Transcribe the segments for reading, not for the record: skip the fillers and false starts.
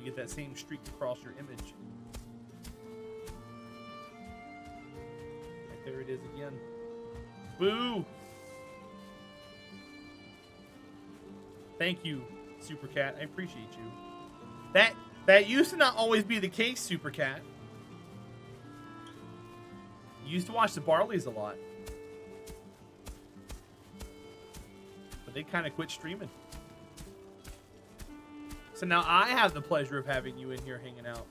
get that same streak across your image. Right there it is again. Boo! Thank you, Super Cat. I appreciate you. That used to not always be the case, Super Cat. You used to watch the Barleys a lot. But they kind of quit streaming. So now I have the pleasure of having you in here hanging out.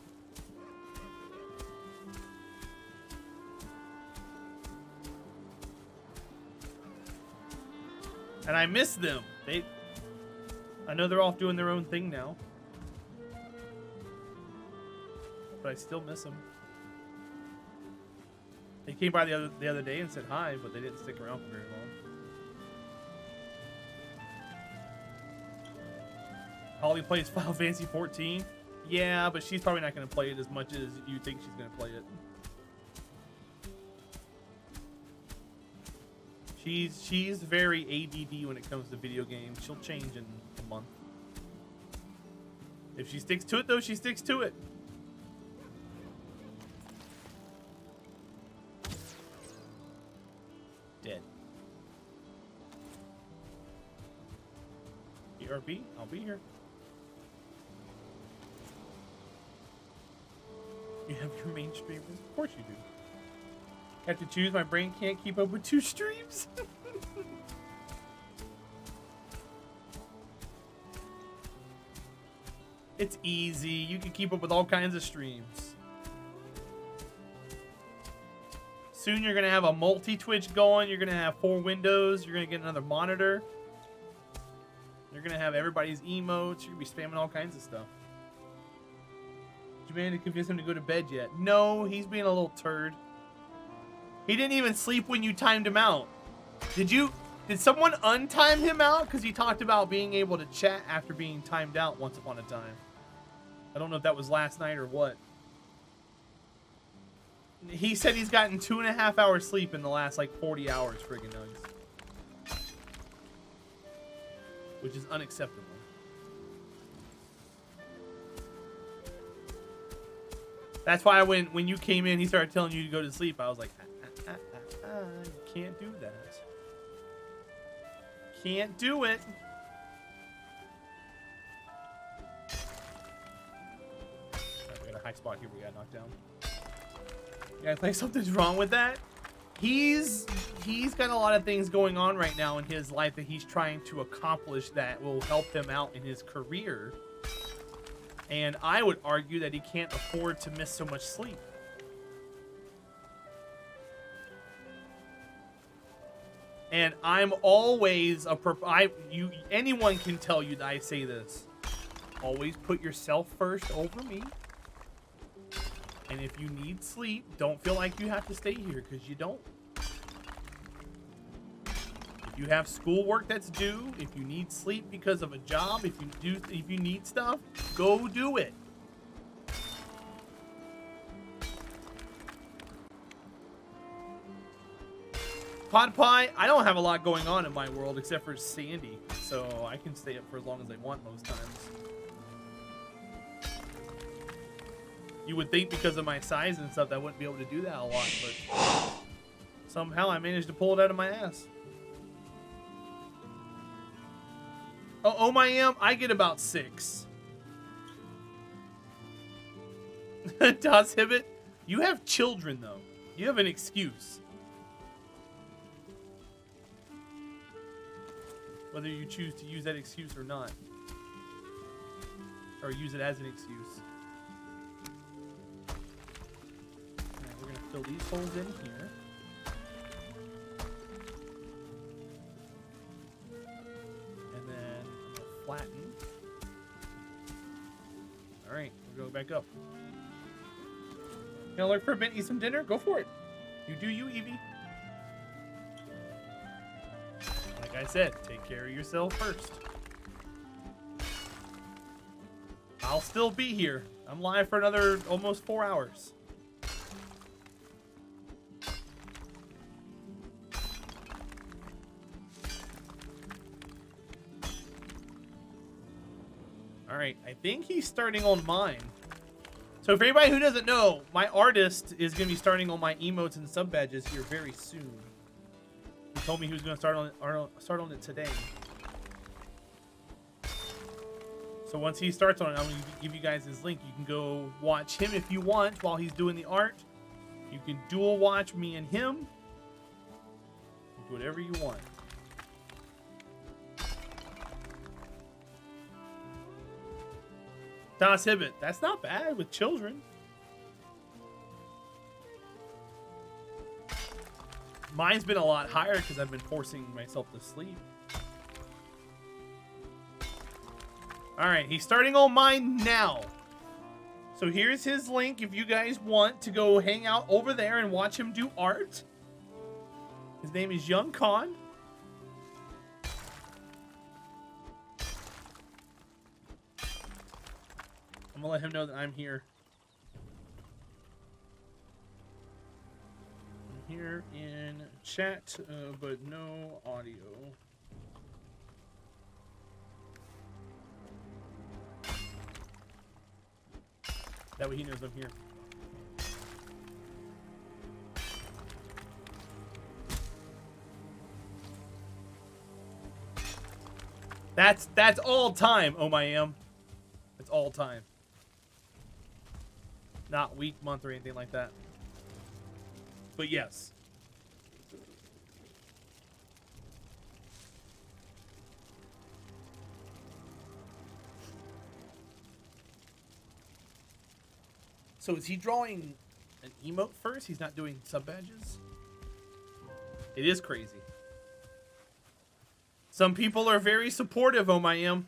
And I miss them. I know they're off doing their own thing now. But I still miss them. They came by the other day and said hi, but they didn't stick around for very long. Holly plays Final Fantasy 14. Yeah, but she's probably not going to play it as much as you think she's going to play it. She's very ADD when it comes to video games. She'll change in a month. If she sticks to it, though, she sticks to it. Dead. BRB, I'll be here. You have your main streamers? Of course you do. Have to choose. My brain can't keep up with 2 streams. It's easy. You can keep up with all kinds of streams. Soon you're going to have a multi-Twitch going. You're going to have 4 windows. You're going to get another monitor. You're going to have everybody's emotes. You're going to be spamming all kinds of stuff. Did you manage to convince him to go to bed yet? No, he's being a little turd. He didn't even sleep when you timed him out. Did someone untime him out? Because he talked about being able to chat after being timed out once upon a time. I don't know if that was last night or what. He said he's gotten 2.5 hours sleep in the last like 40 hours, friggin' nugs. Which is unacceptable. That's why when you came in, he started telling you to go to sleep. I was like, you can't do that. Can't do it. Right, we got a high spot here we got knocked down. You guys think something's wrong with that? He's got a lot of things going on right now in his life that he's trying to accomplish that will help him out in his career. And I would argue that he can't afford to miss so much sleep. And I'm always anyone can tell you that I say this. Always put yourself first over me. And if you need sleep, don't feel like you have to stay here, because you don't. If you have schoolwork that's due, if you need sleep because of a job, if you need stuff, go do it. Pod Pie, I don't have a lot going on in my world except for Sandy, so I can stay up for as long as I want most times. You would think because of my size and stuff that I wouldn't be able to do that a lot, but somehow I managed to pull it out of my ass. Oh my I get about 6. Das Hibbit, you have children though. You have an excuse. Whether you choose to use that excuse or not. Or use it as an excuse. Alright, we're gonna fill these holes in here. And then I'm gonna flatten. Alright, we'll go back up. You gonna look for a bit, eat some dinner? Go for it. You do you, Evie. Like I said, take care of yourself first. I'll still be here. I'm live for another almost 4 hours. Alright, I think he's starting on mine. So for anybody who doesn't know, my artist is going to be starting on my emotes and sub badges here very soon. He told me he was going to start on it today. So once he starts on it, I'm going to give you guys his link. You can go watch him if you want while he's doing the art. You can dual watch me and him. Do whatever you want. Das Hibbit. That's not bad with children. Mine's been a lot higher because I've been forcing myself to sleep. Alright, he's starting on mine now. So here's his link if you guys want to go hang out over there and watch him do art. His name is Young Khan. I'm gonna let him know that I'm here. I'm here in chat, but no audio. That way he knows I'm here. That's all time, oh my am. It's all time. Not week, month, or anything like that. But yes. So is he drawing an emote first? He's not doing sub badges? It is crazy. Some people are very supportive, oh my am.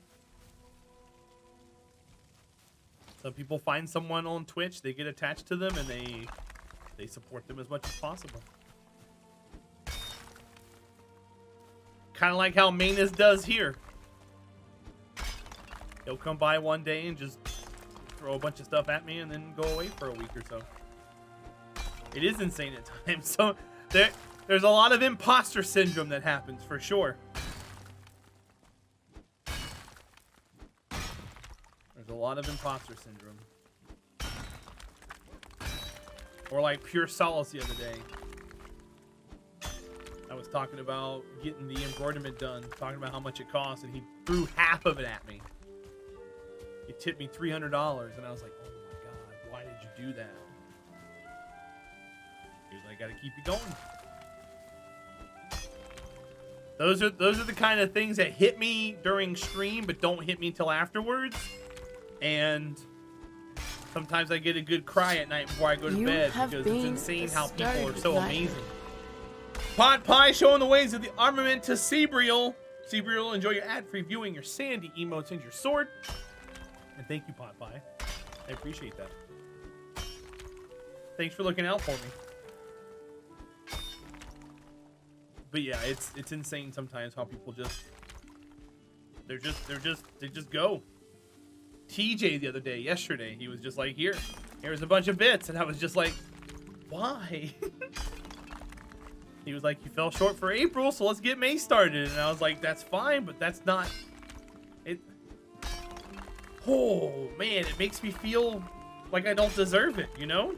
Some people find someone on Twitch, they get attached to them, and they support them as much as possible. Kind of like how Manus does here. He'll come by one day and just throw a bunch of stuff at me and then go away for a week or so. It is insane at times. So there's a lot of imposter syndrome that happens for sure. There's a lot of imposter syndrome. Or like Pure Solace the other day. I was talking about getting the embroiderment done, talking about how much it cost, and he threw half of it at me. He tipped me $300, and I was like, oh my god, why did you do that? He was like, I gotta keep you going. Those are the kind of things that hit me during stream, but don't hit me until afterwards. And sometimes I get a good cry at night before I go to bed because it's insane how people are so amazing. Pot Pie showing the ways of the armament to Seabriel. Seabriel, enjoy your ad-free viewing, your Sandy emotes, and your sword. And thank you, Pot Pie. I appreciate that. Thanks for looking out for me. But yeah, it's insane sometimes how people they just go. TJ the other day, yesterday, he was just like, here's a bunch of bits, and I was just like, why? He was like, you fell short for April, so let's get May started. And I was like, that's fine, but that's not it. Oh man, it makes me feel like I don't deserve it, you know?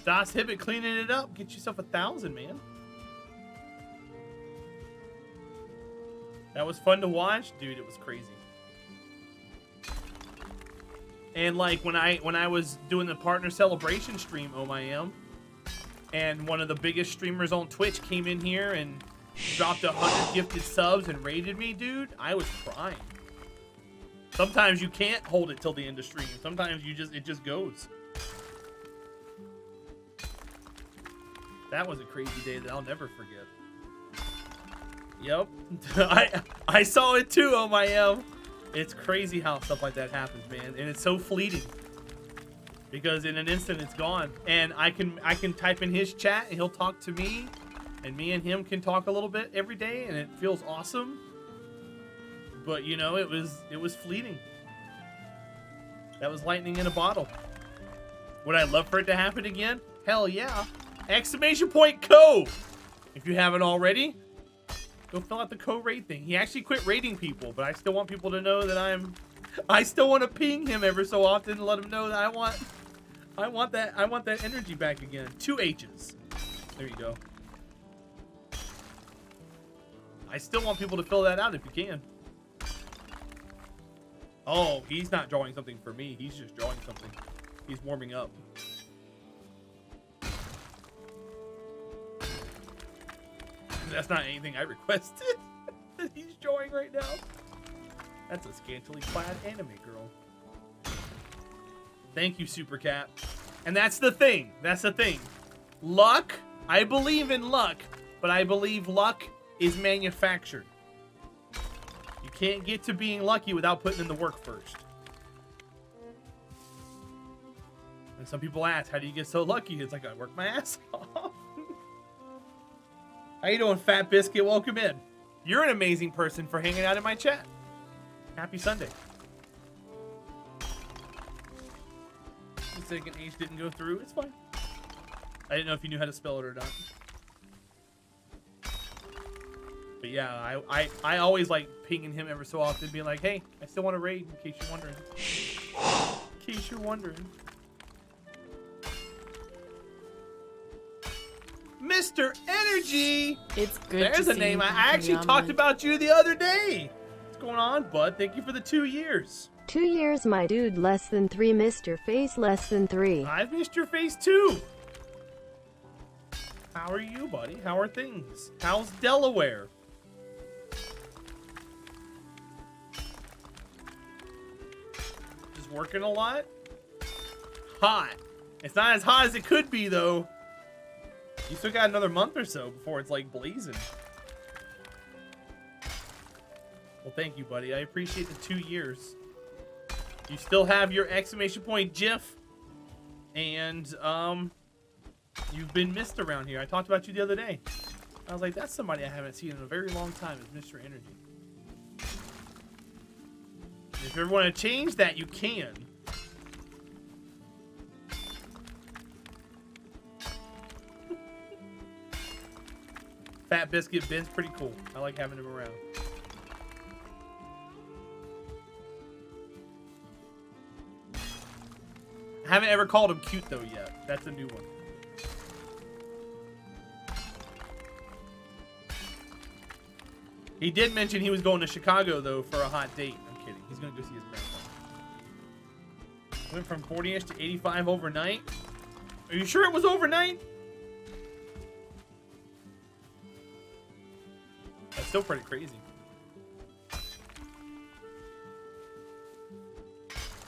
Das Hibbit cleaning it up, get yourself 1,000, man. That was fun to watch, dude. It was crazy. And like when I was doing the partner celebration stream, oh my am, and one of the biggest streamers on Twitch came in here and dropped 100 gifted subs and raided me, dude, I was crying. Sometimes you can't hold it till the end of stream. Sometimes it just goes. That was a crazy day that I'll never forget. Yep. I saw it too, oh my am. It's crazy how stuff like that happens, man. And it's so fleeting. Because in an instant it's gone. And I can type in his chat and he'll talk to me. And me and him can talk a little bit every day and it feels awesome. But you know, it was fleeting. That was lightning in a bottle. Would I love for it to happen again? Hell yeah. Exclamation point Co. If you haven't already. Go fill out the co-raid thing. He actually quit raiding people, but I still want people to know that I'm I still want to ping him ever so often and let him know that I want that energy back again. 2 H's. There you go. I still want people to fill that out if you can. Oh, he's not drawing something for me. He's just drawing something. He's warming up. That's not anything I requested that he's drawing right now. That's a scantily clad anime girl. Thank you, Super Cat. And that's the thing. That's the thing. Luck. I believe in luck, but I believe luck is manufactured. You can't get to being lucky without putting in the work first. And some people ask, how do you get so lucky? It's like, I work my ass off. How you doing, Fat Biscuit? Welcome in. You're an amazing person for hanging out in my chat. Happy Sunday. The second H didn't go through. It's fine. I didn't know if you knew how to spell it or not. But yeah, I always like pinging him ever so often, being like, hey, I still want to raid, in case you're wondering. In case you're wondering. Mr. Energy! It's good. There's a name. I actually talked about you the other day. What's going on, bud? Thank you for the 2 years. 2 years, my dude. Less than 3. Mr. Face, less than 3. I've missed your face too. How are you, buddy? How are things? How's Delaware? Just working a lot? Hot. It's not as hot as it could be, though. You still got another month or so before it's like blazing. Well, thank you, buddy. I appreciate the 2 years. You still have your exclamation point GIF. And, you've been missed around here. I talked about you the other day. I was like, that's somebody I haven't seen in a very long time, is Mr. Energy. If you ever want to change that, you can. Fat Biscuit Ben's pretty cool. I like having him around. I haven't ever called him cute, though, yet. That's a new one. He did mention he was going to Chicago, though, for a hot date. I'm kidding. He's going to go see his grandpa. Went from 40-ish to 85 overnight. Are you sure it was overnight? That's still pretty crazy.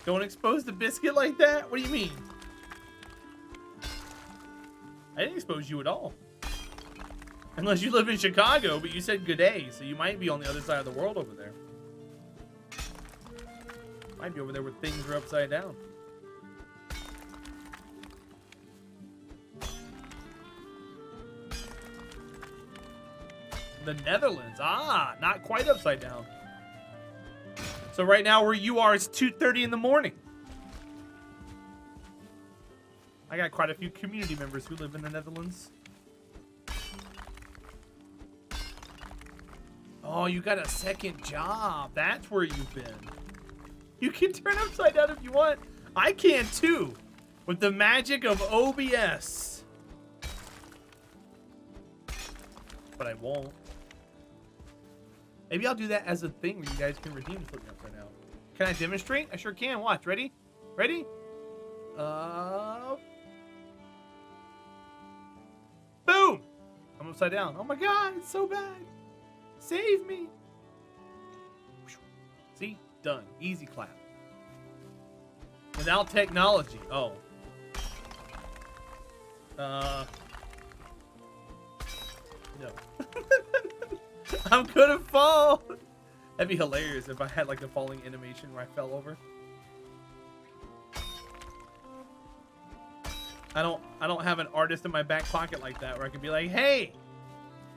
Don't expose the biscuit like that? What do you mean? I didn't expose you at all. Unless you live in Chicago, but you said good day, so you might be on the other side of the world over there. Might be over there where things are upside down. The Netherlands. Ah, not quite upside down. So right now where you are, it's 2:30 in the morning. I got quite a few community members who live in the Netherlands. Oh, you got a second job. That's where you've been. You can turn upside down if you want. I can too. With the magic of OBS. But I won't. Maybe I'll do that as a thing where you guys can redeem flipping upside down. Can I demonstrate? I sure can. Watch. Ready? Ready? Boom! I'm upside down. Oh my god, it's so bad. Save me. See? Done. Easy clap. Without technology. Oh. No. I'm gonna fall. That'd be hilarious if I had like a falling animation where I fell over. I don't have an artist in my back pocket like that where I could be like, hey,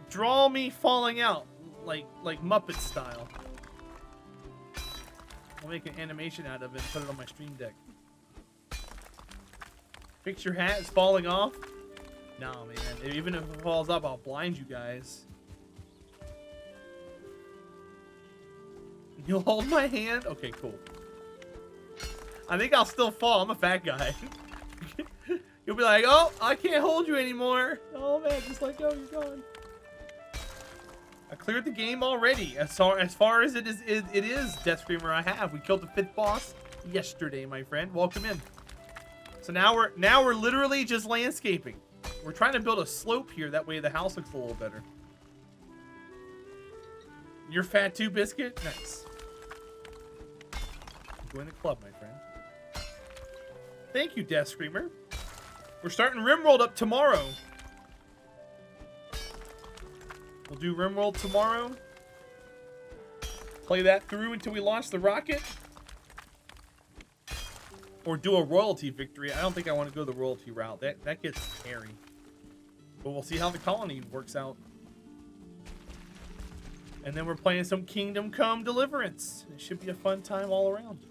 draw me falling out like Muppet style. I'll make an animation out of it and put it on my stream deck. Fix your hat is falling off. No, man. Even if it falls up, I'll blind you guys. You'll hold my hand? Okay, cool. I think I'll still fall. I'm a fat guy. You'll be like, oh, I can't hold you anymore. Oh man, just let go, you're gone. I cleared the game already. As far as it is, Death Screamer, I have. We killed the 5th boss yesterday, my friend. Welcome in. So now we're literally just landscaping. We're trying to build a slope here. That way the house looks a little better. You're fat too, Biscuit? Nice. Join the club, my friend. Thank you, Death Screamer. We're starting RimWorld up tomorrow. We'll do RimWorld tomorrow. Play that through until we launch the rocket. Or do a royalty victory. I don't think I want to go the royalty route. That gets hairy. But we'll see how the colony works out. And then we're playing some Kingdom Come Deliverance. It should be a fun time all around.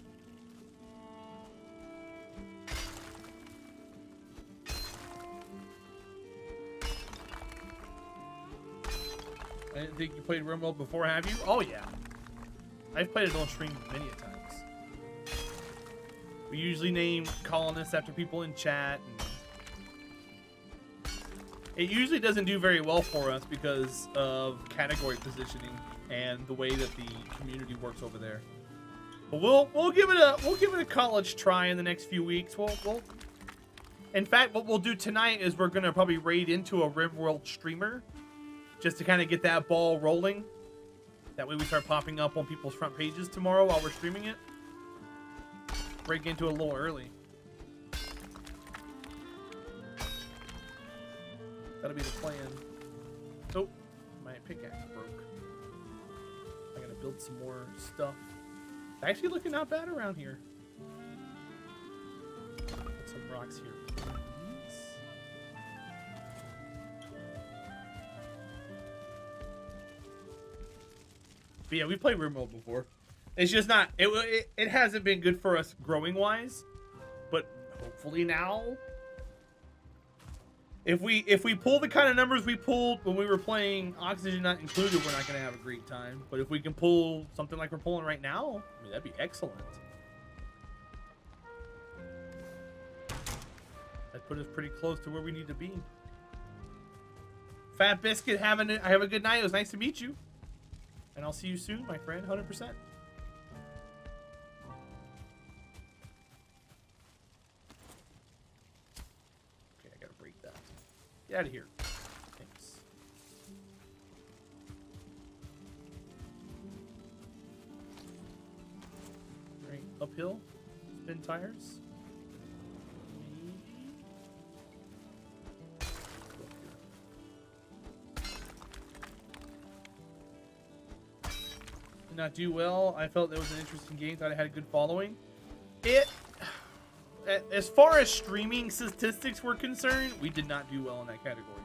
I didn't think you played RimWorld before, have you? Oh, yeah. I've played it on stream many a times. We usually name colonists after people in chat. And it usually doesn't do very well for us because of category positioning and the way that the community works over there. But we'll give it a college try in the next few weeks. In fact, what we'll do tonight is we're gonna probably raid into a RimWorld streamer. Just to kind of get that ball rolling. That way we start popping up on people's front pages tomorrow while we're streaming it. Break into it a little early. That'll be the plan. Oh, my pickaxe broke. I gotta build some more stuff. It's actually looking not bad around here. Put some rocks here. But yeah, we played RimWorld before. It's just not. It hasn't been good for us growing wise, but hopefully now, if we pull the kind of numbers we pulled when we were playing Oxygen Not Included, we're not gonna have a great time. But if we can pull something like we're pulling right now, I mean, that'd be excellent. That put us pretty close to where we need to be. Fat Biscuit, have a good night. It was nice to meet you. And I'll see you soon, my friend, 100%. Okay, I gotta break that. Get out of here. Thanks. Right, uphill. Spin tires. Not do well. I felt it was an interesting game. Thought it had a good following. As far as streaming statistics were concerned, we did not do well in that category.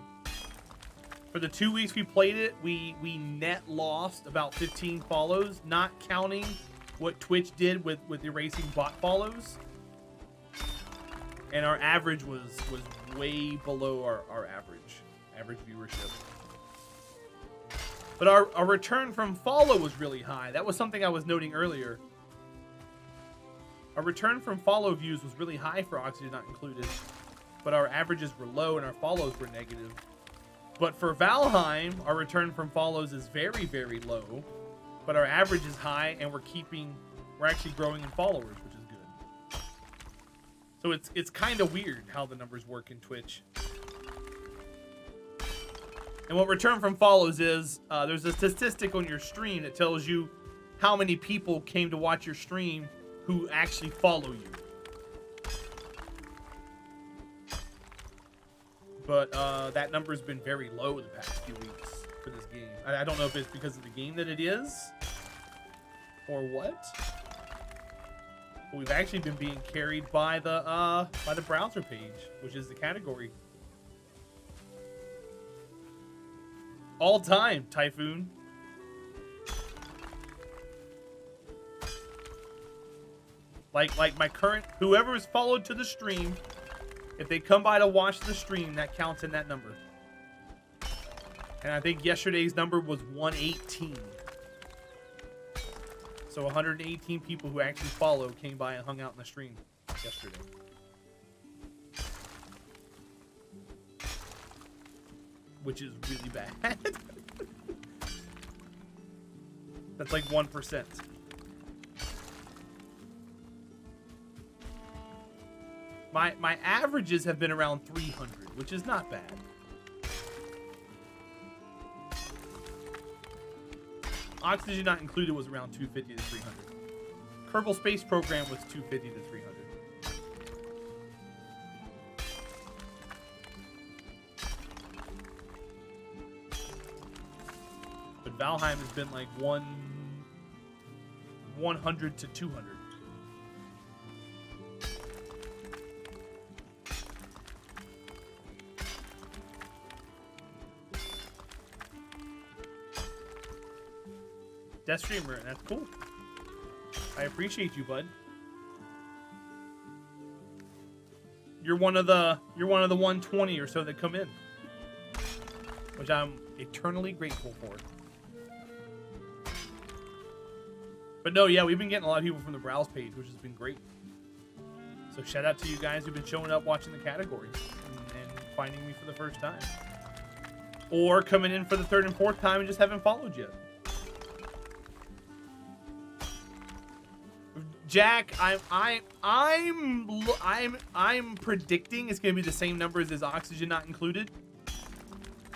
For the 2 weeks we played it, we net lost about 15 follows, not counting what Twitch did with erasing bot follows. And our average was way below our average viewership. But our return from follow was really high. That was something I was noting earlier. Our return from follow views was really high for Oxygen Not Included. But our averages were low and our follows were negative. But for Valheim, our return from follows is very, very low. But our average is high and we're actually growing in followers, which is good. So it's kind of weird how the numbers work in Twitch. And what return from follows is, there's a statistic on your stream that tells you how many people came to watch your stream who actually follow you. But that number's been very low the past few weeks for this game. I don't know if it's because of the game that it is, or what. But we've actually been being carried by the browser page, which is the category. All time, Typhoon. Like my current, whoever is followed to the stream, if they come by to watch the stream, that counts in that number. And I think yesterday's number was 118. So 118 people who actually follow came by and hung out in the stream yesterday. Which is really bad. That's like 1%. My averages have been around 300, which is not bad. Oxygen Not Included was around 250 to 300. Kerbal Space Program was 250 to 300. But Valheim has been like 100 to 200. Death Streamer, that's cool. I appreciate you, bud. You're one of the 120 or so that come in, which I'm eternally grateful for. But no, yeah, we've been getting a lot of people from the browse page, which has been great. So shout out to you guys who've been showing up watching the categories and finding me for the first time, or coming in for the third and fourth time and just haven't followed yet. Jack, I'm predicting it's gonna be the same numbers as Oxygen Not Included.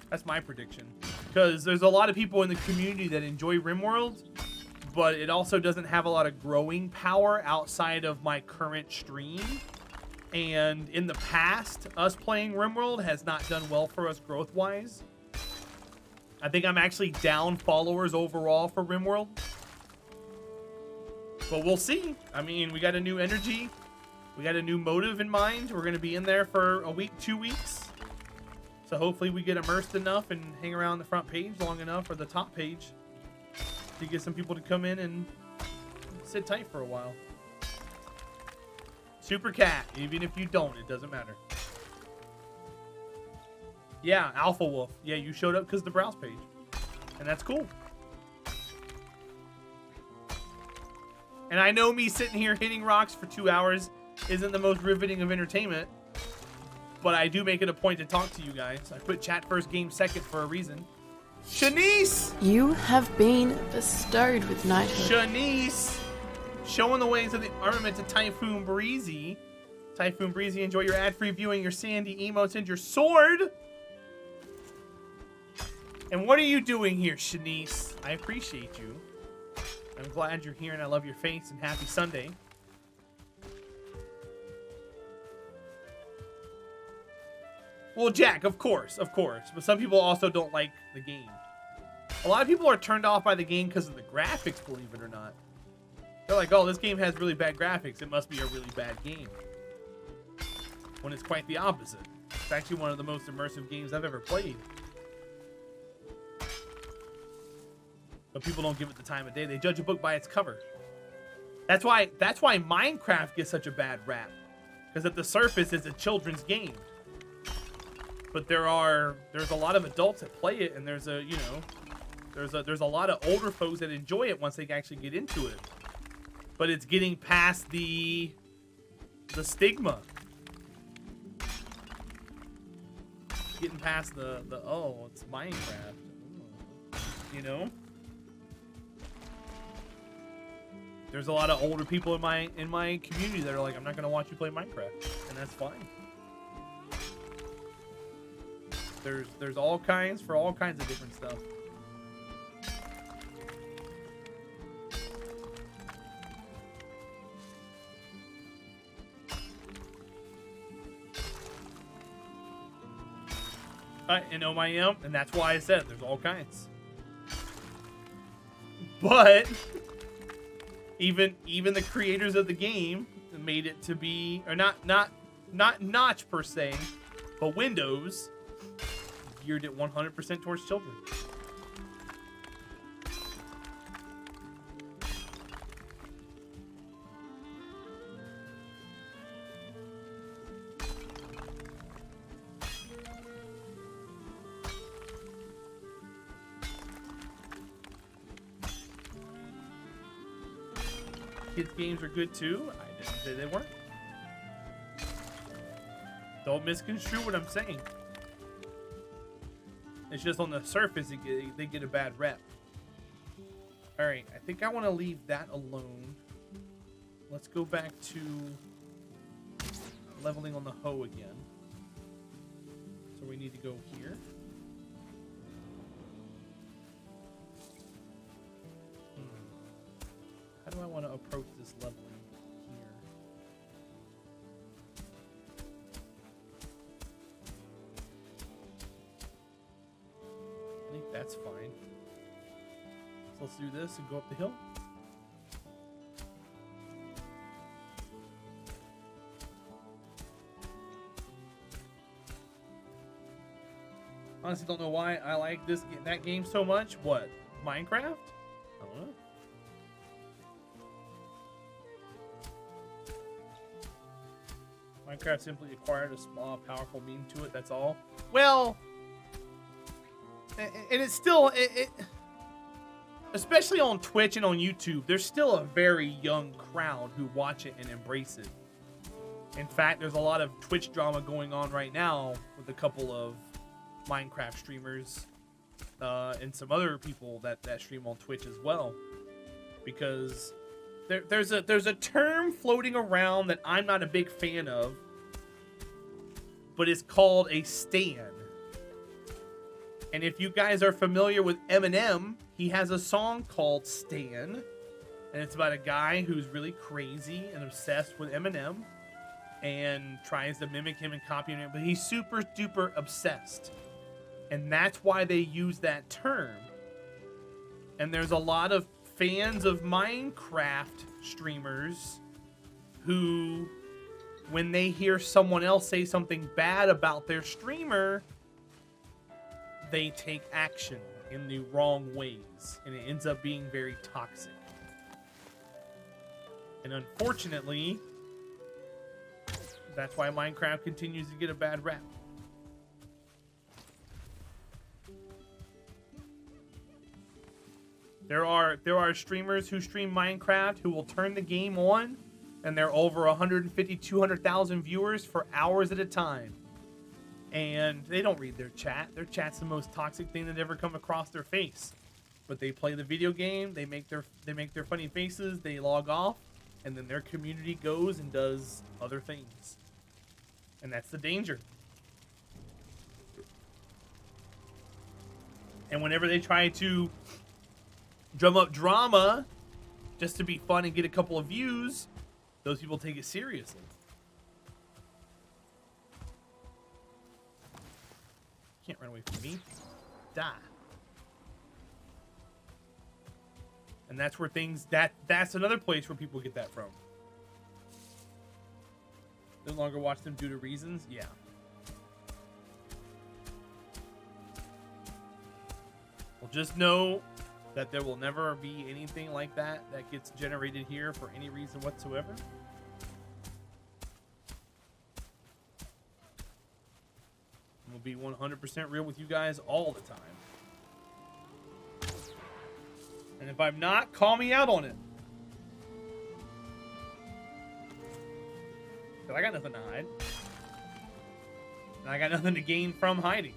That's my prediction, because there's a lot of people in the community that enjoy RimWorld, but it also doesn't have a lot of growing power outside of my current stream. And in the past, us playing RimWorld has not done well for us growth-wise. I think I'm actually down followers overall for RimWorld. But we'll see. I mean, we got a new energy. We got a new motive in mind. We're going to be in there for a week, 2 weeks. So hopefully we get immersed enough and hang around the front page long enough, or the top page, to get some people to come in and sit tight for a while. Super Cat, even if you don't, it doesn't matter. Yeah, Alpha Wolf. Yeah, you showed up because of the browse page. And that's cool. And I know me sitting here hitting rocks for 2 hours isn't the most riveting of entertainment, but I do make it a point to talk to you guys. I put chat first, game second for a reason. Shanice! You have been bestowed with knighthood. Shanice! Showing the ways of the armament to Typhoon Breezy. Typhoon Breezy, enjoy your ad-free viewing, your Sandy emotes, and your sword! And what are you doing here, Shanice? I appreciate you. I'm glad you're here, and I love your face, and happy Sunday. Well, Jack, of course. But some people also don't like the game. A lot of people are turned off by the game because of the graphics, believe it or not. They're like, oh, this game has really bad graphics. It must be a really bad game. When it's quite the opposite. It's actually one of the most immersive games I've ever played. But people don't give it the time of day. They judge a book by its cover. That's why Minecraft gets such a bad rap. Because at the surface, it's a children's game. But there's a lot of adults that play it, and there's a lot of older folks that enjoy it once they actually get into it. But it's getting past the stigma. Getting past the oh, it's Minecraft. You know? There's a lot of older people in my community that are like, I'm not gonna watch you play Minecraft, and that's fine. There's all kinds for all kinds of different stuff. In OMIM, and that's why I said there's all kinds. But even the creators of the game made it to be, or not Notch per se, but Windows geared it 100% towards children. kids' games are good too. I didn't say they weren't. Don't misconstrue what I'm saying. It's just on the surface they get a bad rep. All right, I think I want to leave that alone. Let's go back to leveling on the hoe again. So we need to go here. How do I want to approach this leveling here? I think that's fine. So let's do this and go up the hill. Honestly, don't know why I like that game so much. What? Minecraft? I don't know. Minecraft simply acquired a small, powerful meme to it. That's all. Well, and it's still especially on Twitch and on YouTube, there's still a very young crowd who watch it and embrace it. In fact, there's a lot of Twitch drama going on right now with a couple of Minecraft streamers and some other people that stream on Twitch as well, because there's a term floating around that I'm not a big fan of, but it's called a stan. And if you guys are familiar with Eminem, he has a song called Stan, and it's about a guy who's really crazy and obsessed with Eminem and tries to mimic him and copy him, but he's super duper obsessed. And that's why they use that term. And there's a lot of fans of Minecraft streamers who, when they hear someone else say something bad about their streamer, they take action in the wrong ways, and it ends up being very toxic. And unfortunately, that's why Minecraft continues to get a bad rap. There are streamers who stream Minecraft who will turn the game on and they're over 150, 200,000 viewers for hours at a time. And they don't read their chat. Their chat's the most toxic thing that ever come across their face. But they play the video game, they make their funny faces, they log off, and then their community goes and does other things. And that's the danger. And whenever they try to drum up drama just to be fun and get a couple of views, those people take it seriously. Can't run away from me. Die. And that's where things, that's another place where people get that from. No longer watch them due to reasons? Yeah. Well, just know that there will never be anything like that that gets generated here for any reason whatsoever. We'll be 100% real with you guys all the time. And if I'm not, call me out on it. Because I got nothing to hide. And I got nothing to gain from hiding.